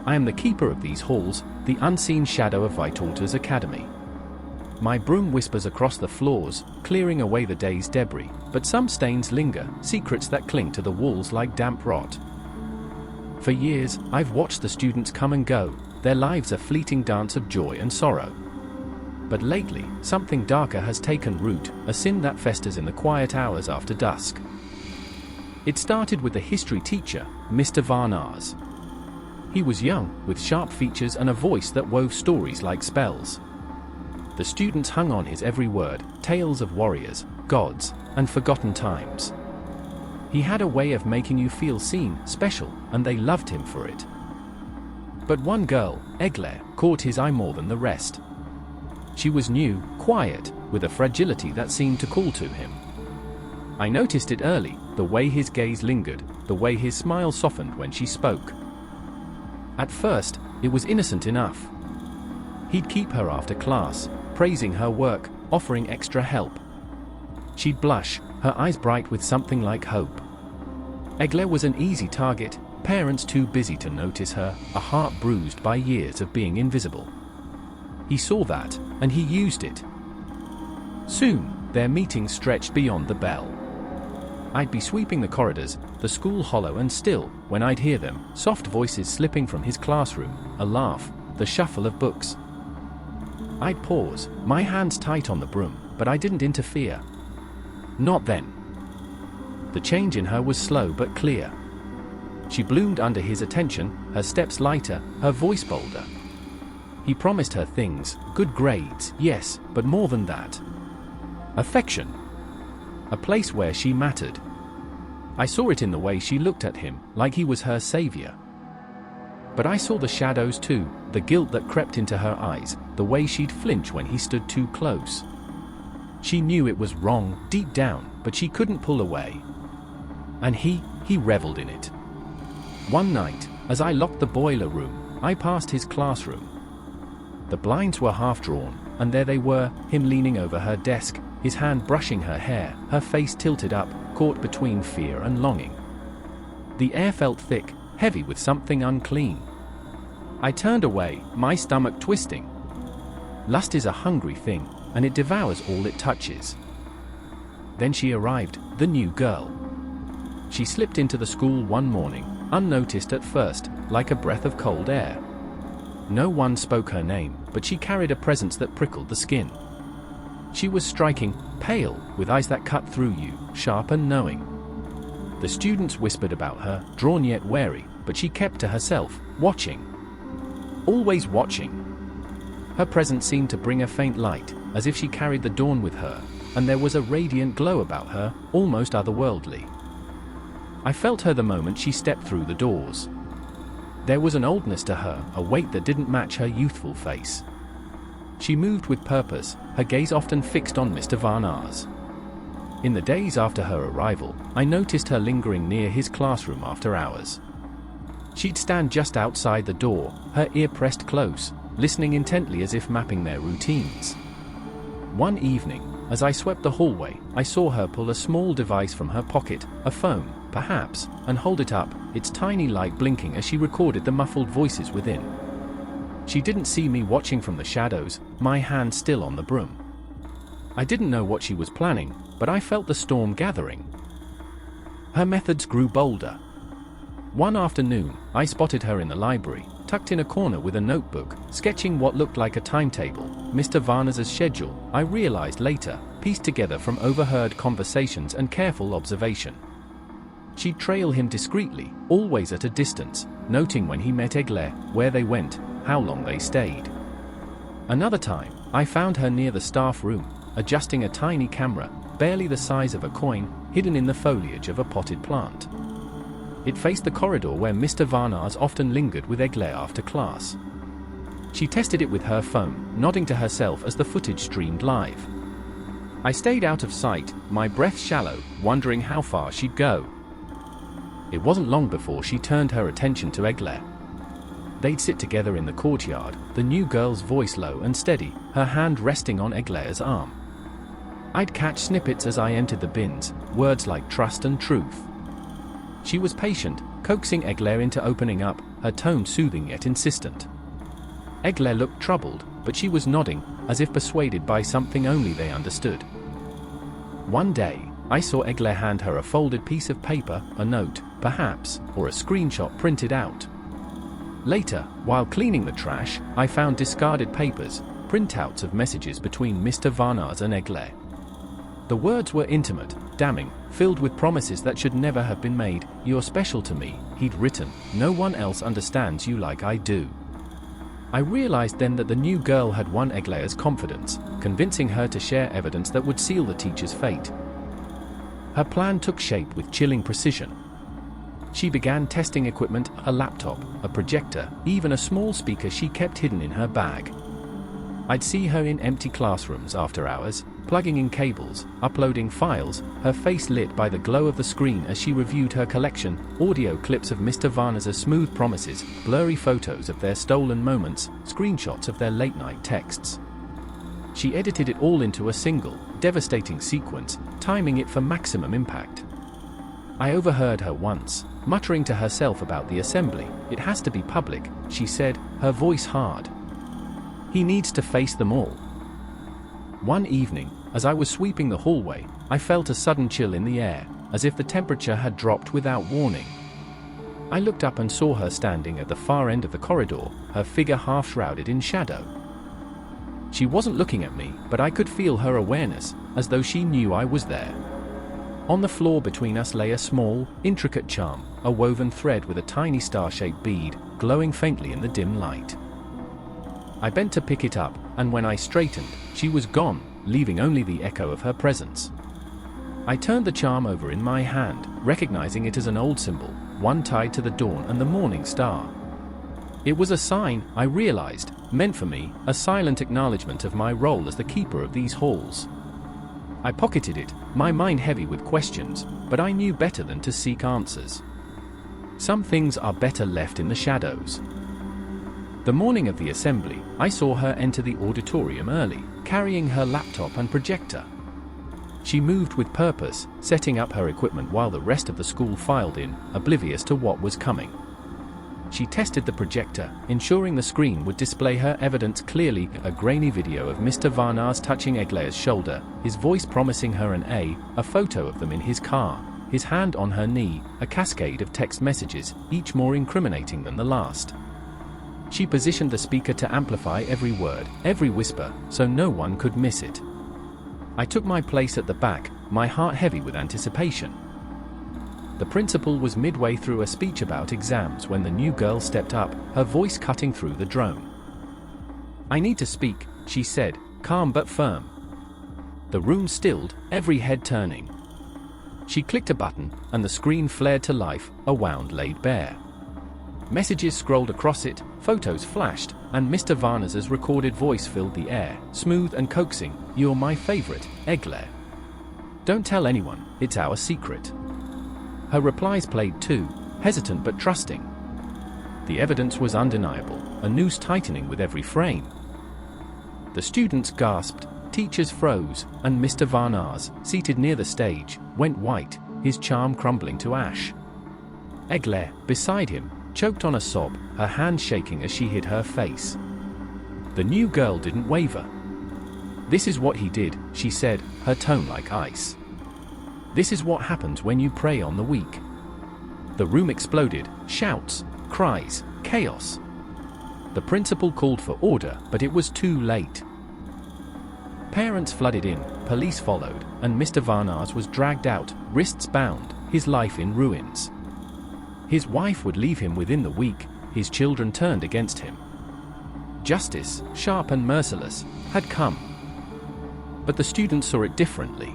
I am the keeper of these halls, the unseen shadow of Vytautas Academy. My broom whispers across the floors, clearing away the day's debris, but some stains linger, secrets that cling to the walls like damp rot. For years, I've watched the students come and go, their lives a fleeting dance of joy and sorrow. But lately, something darker has taken root, a sin that festers in the quiet hours after dusk. It started with the history teacher, Mr. Varnars. He was young, with sharp features and a voice that wove stories like spells. The students hung on his every word, tales of warriors, gods, and forgotten times. He had a way of making you feel seen, special, and they loved him for it. But one girl, Egle, caught his eye more than the rest. She was new, quiet, with a fragility that seemed to call to him. I noticed it early, the way his gaze lingered, the way his smile softened when she spoke. At first, it was innocent enough. He'd keep her after class, praising her work, offering extra help. She'd blush, her eyes bright with something like hope. Egle was an easy target, parents too busy to notice her, a heart bruised by years of being invisible. He saw that, and he used it. Soon, their meetings stretched beyond the bell. I'd be sweeping the corridors, the school hollow and still, when I'd hear them, soft voices slipping from his classroom, a laugh, the shuffle of books. I'd pause, my hands tight on the broom, but I didn't interfere. Not then. The change in her was slow but clear. She bloomed under his attention, her steps lighter, her voice bolder. He promised her things, good grades, yes, but more than that. Affection. A place where she mattered. I saw it in the way she looked at him, like he was her savior. But I saw the shadows too, the guilt that crept into her eyes, the way she'd flinch when he stood too close. She knew it was wrong, deep down, but she couldn't pull away. And he reveled in it. One night, as I locked the boiler room, I passed his classroom. The blinds were half drawn, and there they were, him leaning over her desk, his hand brushing her hair, her face tilted up, caught between fear and longing. The air felt thick, heavy with something unclean. I turned away, my stomach twisting. Lust is a hungry thing, and it devours all it touches. Then she arrived, the new girl. She slipped into the school one morning, unnoticed at first, like a breath of cold air. No one spoke her name, but she carried a presence that prickled the skin. She was striking, pale, with eyes that cut through you, sharp and knowing. The students whispered about her, drawn yet wary, but she kept to herself, watching. Always watching. Her presence seemed to bring a faint light, as if she carried the dawn with her, and there was a radiant glow about her, almost otherworldly. I felt her the moment she stepped through the doors. There was an oldness to her, a weight that didn't match her youthful face. She moved with purpose, her gaze often fixed on Mr. Varnars. In the days after her arrival, I noticed her lingering near his classroom after hours. She'd stand just outside the door, her ear pressed close, listening intently as if mapping their routines. One evening, as I swept the hallway, I saw her pull a small device from her pocket, a phone, perhaps, and hold it up, its tiny light blinking as she recorded the muffled voices within. She didn't see me watching from the shadows, my hand still on the broom. I didn't know what she was planning, but I felt the storm gathering. Her methods grew bolder. One afternoon, I spotted her in the library, tucked in a corner with a notebook, sketching what looked like a timetable, Mr. Varnars' schedule, I realized later, pieced together from overheard conversations and careful observation. She'd trail him discreetly, always at a distance, noting when he met Egle, where they went, how long they stayed. Another time, I found her near the staff room, adjusting a tiny camera, barely the size of a coin, hidden in the foliage of a potted plant. It faced the corridor where Mr. Varnars often lingered with Egle after class. She tested it with her phone, nodding to herself as the footage streamed live. I stayed out of sight, my breath shallow, wondering how far she'd go. It wasn't long before she turned her attention to Egle. They'd sit together in the courtyard, the new girl's voice low and steady, her hand resting on Egle's arm. I'd catch snippets as I entered the bins, words like trust and truth. She was patient, coaxing Egle into opening up, her tone soothing yet insistent. Egle looked troubled, but she was nodding, as if persuaded by something only they understood. One day, I saw Egle hand her a folded piece of paper, a note, perhaps, or a screenshot printed out. Later, while cleaning the trash, I found discarded papers, printouts of messages between Mr. Varnars and Egle. The words were intimate, damning, filled with promises that should never have been made. "You're special to me," he'd written. "No one else understands you like I do." I realized then that the new girl had won Egle's confidence, convincing her to share evidence that would seal the teacher's fate. Her plan took shape with chilling precision. She began testing equipment, a laptop, a projector, even a small speaker she kept hidden in her bag. I'd see her in empty classrooms after hours, plugging in cables, uploading files, her face lit by the glow of the screen as she reviewed her collection, audio clips of Mr. Varnars' smooth promises, blurry photos of their stolen moments, screenshots of their late-night texts. She edited it all into a single, devastating sequence, timing it for maximum impact. I overheard her once, muttering to herself about the assembly. "It has to be public," she said, her voice hard. "He needs to face them all." One evening, as I was sweeping the hallway, I felt a sudden chill in the air, as if the temperature had dropped without warning. I looked up and saw her standing at the far end of the corridor, her figure half shrouded in shadow. She wasn't looking at me, but I could feel her awareness, as though she knew I was there. On the floor between us lay a small, intricate charm, a woven thread with a tiny star-shaped bead, glowing faintly in the dim light. I bent to pick it up, and when I straightened, she was gone, leaving only the echo of her presence. I turned the charm over in my hand, recognizing it as an old symbol, one tied to the dawn and the morning star. It was a sign, I realized, meant for me, a silent acknowledgement of my role as the keeper of these halls. I pocketed it, my mind heavy with questions, but I knew better than to seek answers. Some things are better left in the shadows. The morning of the assembly, I saw her enter the auditorium early, carrying her laptop and projector. She moved with purpose, setting up her equipment while the rest of the school filed in, oblivious to what was coming. She tested the projector, ensuring the screen would display her evidence clearly, a grainy video of Mr. Varnars touching Egle's shoulder, his voice promising her an A photo of them in his car, his hand on her knee, a cascade of text messages, each more incriminating than the last. She positioned the speaker to amplify every word, every whisper, so no one could miss it. I took my place at the back, my heart heavy with anticipation. The principal was midway through a speech about exams when the new girl stepped up, her voice cutting through the drone. "I need to speak," she said, calm but firm. The room stilled, every head turning. She clicked a button, and the screen flared to life, a wound laid bare. Messages scrolled across it, photos flashed, and Mr. Varnars' recorded voice filled the air, smooth and coaxing. "You're my favorite, Egle. Don't tell anyone, it's our secret." Her replies played too, hesitant but trusting. The evidence was undeniable, a noose tightening with every frame. The students gasped, teachers froze, and Mr. Varnars, seated near the stage, went white, his charm crumbling to ash. Egle, beside him, choked on a sob, her hand shaking as she hid her face. The new girl didn't waver. "This is what he did," she said, her tone like ice. "This is what happens when you prey on the weak." The room exploded, shouts, cries, chaos. The principal called for order, but it was too late. Parents flooded in, police followed, and Mr. Varnars was dragged out, wrists bound, his life in ruins. His wife would leave him within the week, his children turned against him. Justice, sharp and merciless, had come. But the students saw it differently.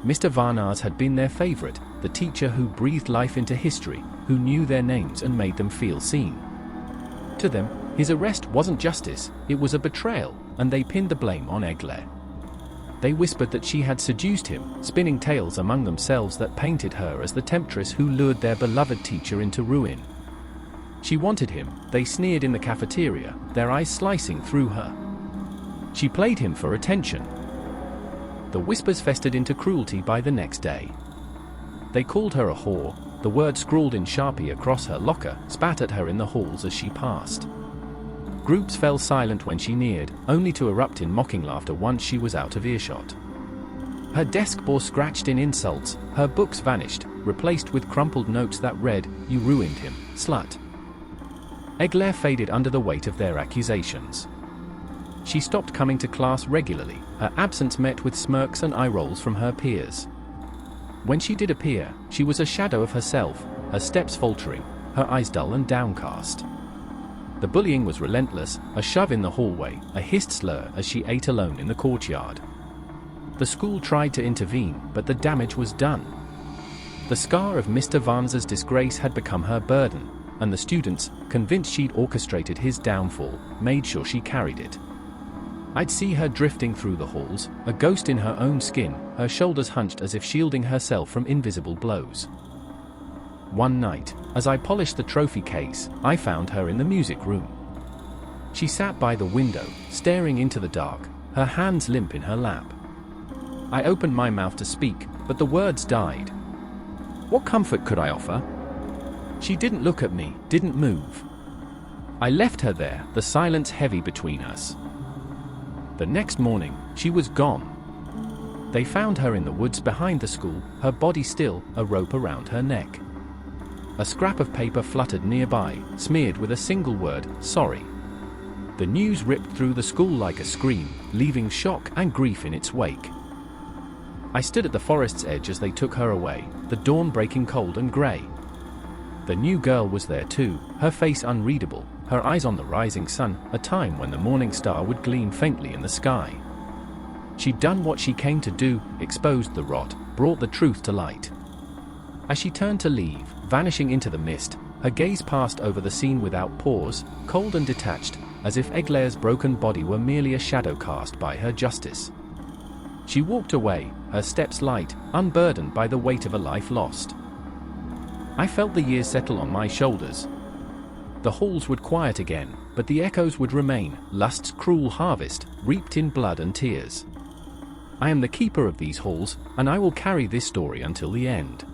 Mr. Varnars had been their favorite, the teacher who breathed life into history, who knew their names and made them feel seen. To them, his arrest wasn't justice, it was a betrayal, and they pinned the blame on Egle. They whispered that she had seduced him, spinning tales among themselves that painted her as the temptress who lured their beloved teacher into ruin. She wanted him, they sneered in the cafeteria, their eyes slicing through her. She played him for attention. The whispers festered into cruelty by the next day. They called her a whore, the word scrawled in Sharpie across her locker spat at her in the halls as she passed. Groups fell silent when she neared, only to erupt in mocking laughter once she was out of earshot. Her desk bore scratched-in insults, her books vanished, replaced with crumpled notes that read, "You ruined him, slut." Eclair faded under the weight of their accusations. She stopped coming to class regularly, her absence met with smirks and eye rolls from her peers. When she did appear, she was a shadow of herself, her steps faltering, her eyes dull and downcast. The bullying was relentless, a shove in the hallway, a hissed slur as she ate alone in the courtyard. The school tried to intervene, but the damage was done. The scar of Mr. Vanza's disgrace had become her burden, and the students, convinced she'd orchestrated his downfall, made sure she carried it. I'd see her drifting through the halls, a ghost in her own skin, her shoulders hunched as if shielding herself from invisible blows. One night, as I polished the trophy case, I found her in the music room. She sat by the window, staring into the dark, her hands limp in her lap. I opened my mouth to speak, but the words died. What comfort could I offer? She didn't look at me, didn't move. I left her there, the silence heavy between us. The next morning, she was gone. They found her in the woods behind the school, her body still, a rope around her neck. A scrap of paper fluttered nearby, smeared with a single word, "Sorry." The news ripped through the school like a scream, leaving shock and grief in its wake. I stood at the forest's edge as they took her away, the dawn breaking cold and grey. The new girl was there too, her face unreadable, her eyes on the rising sun, a time when the morning star would gleam faintly in the sky. She'd done what she came to do, exposed the rot, brought the truth to light. As she turned to leave, vanishing into the mist, her gaze passed over the scene without pause, cold and detached, as if Eglair's broken body were merely a shadow cast by her justice. She walked away, her steps light, unburdened by the weight of a life lost. I felt the years settle on my shoulders. The halls would quiet again, but the echoes would remain, lust's cruel harvest, reaped in blood and tears. I am the keeper of these halls, and I will carry this story until the end.